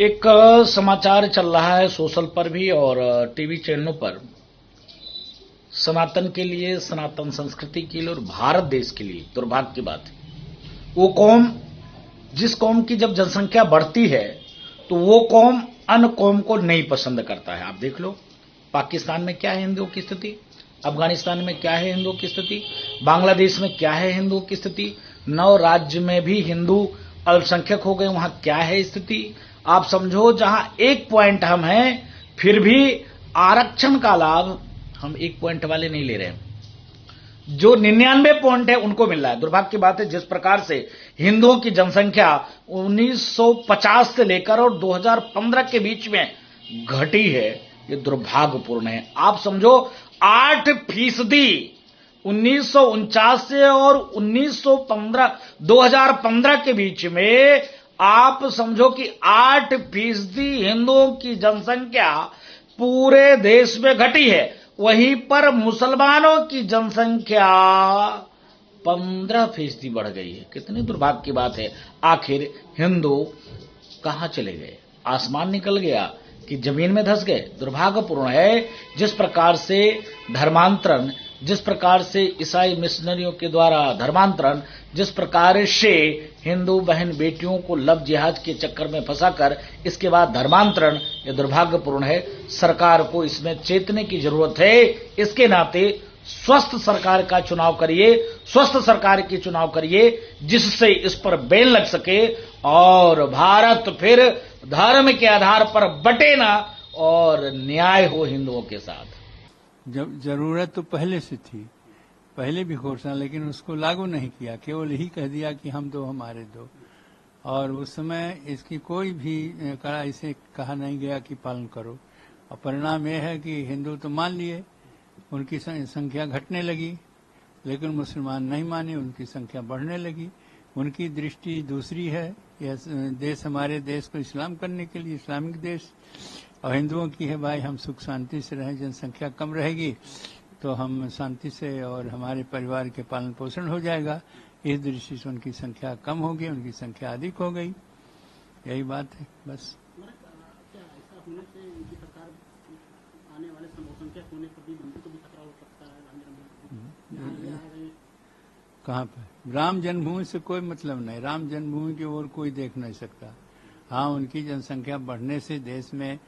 एक समाचार चल रहा है सोशल पर भी और टीवी चैनलों पर। सनातन के लिए, सनातन संस्कृति के लिए और भारत देश के लिए दुर्भाग्य की बात है। वो कौम, जिस कौम की जब जनसंख्या बढ़ती है तो वो कौम अन्य कौम को नहीं पसंद करता है। आप देख लो, पाकिस्तान में क्या है हिंदुओं की स्थिति, अफगानिस्तान में क्या है हिंदुओं की स्थिति, बांग्लादेश में क्या है हिंदुओं की स्थिति, 9 राज्य में भी हिंदू अल्पसंख्यक हो गए, वहां क्या है स्थिति। आप समझो, जहां 1 पॉइंट हम हैं, फिर भी आरक्षण का लाभ हम 1 पॉइंट वाले नहीं ले रहे हैं, जो 99 पॉइंट है उनको मिल रहा है। दुर्भाग्य की बात है, जिस प्रकार से हिंदुओं की जनसंख्या 1950 से लेकर और 2015 के बीच में घटी है, ये दुर्भाग्यपूर्ण है। आप समझो 8% 1949 से और 2015 के बीच में आप समझो कि 8% हिंदुओं की जनसंख्या पूरे देश में घटी है। वहीं पर मुसलमानों की जनसंख्या 15% बढ़ गई है। कितनी दुर्भाग्य की बात है। आखिर हिंदू कहां चले गए? आसमान निकल गया कि जमीन में धंस गए? दुर्भाग्यपूर्ण है। जिस प्रकार से धर्मांतरण, जिस प्रकार से ईसाई मिशनरियों के द्वारा धर्मांतरण, जिस प्रकार से हिंदू बहन बेटियों को लव जिहाद के चक्कर में फंसाकर इसके बाद धर्मांतरण, यह दुर्भाग्यपूर्ण है। सरकार को इसमें चेतने की जरूरत है। इसके नाते स्वस्थ सरकार का चुनाव करिए, स्वस्थ सरकार की चुनाव करिए, जिससे इस पर बैन लग सके और भारत फिर धर्म के आधार पर बटे ना और न्याय हो हिंदुओं के साथ। जब जरूरत तो पहले से थी, पहले भी घोषणा, लेकिन उसको लागू नहीं किया, केवल यही कह दिया कि हम दो हमारे दो, और उस समय इसकी कोई भी कड़ाई से कहा नहीं गया कि पालन करो। और परिणाम यह है कि हिंदू तो मान लिए, उनकी संख्या घटने लगी, लेकिन मुसलमान नहीं माने, उनकी संख्या बढ़ने लगी। उनकी दृष्टि दूसरी है, यह देश हमारे देश को इस्लाम करने के लिए, इस्लामिक देश, और हिंदुओं की है भाई हम सुख शांति से रहें, जनसंख्या कम रहेगी तो हम शांति से और हमारे परिवार के पालन पोषण हो जाएगा। इस दृष्टि से उनकी संख्या कम हो गई, उनकी संख्या अधिक हो गई। यही बात है बस। कहाँ पर? राम जन्मभूमि से कोई मतलब नहीं, राम जन्मभूमि की ओर कोई देख नहीं सकता। हाँ, उनकी जनसंख्या बढ़ने से देश में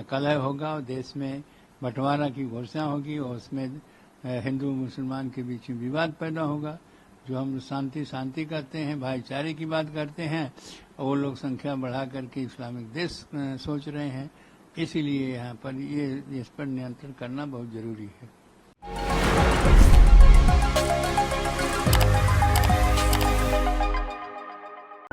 कलह होगा और देश में बंटवारा की घोषणा होगी और उसमें हिंदू मुसलमान के बीच में विवाद पैदा होगा। जो हम शांति करते हैं, भाईचारे की बात करते हैं, और वो लोग संख्या बढ़ा करके इस्लामिक देश सोच रहे हैं। इसीलिए यहाँ पर इस पर नियंत्रण करना बहुत जरूरी है।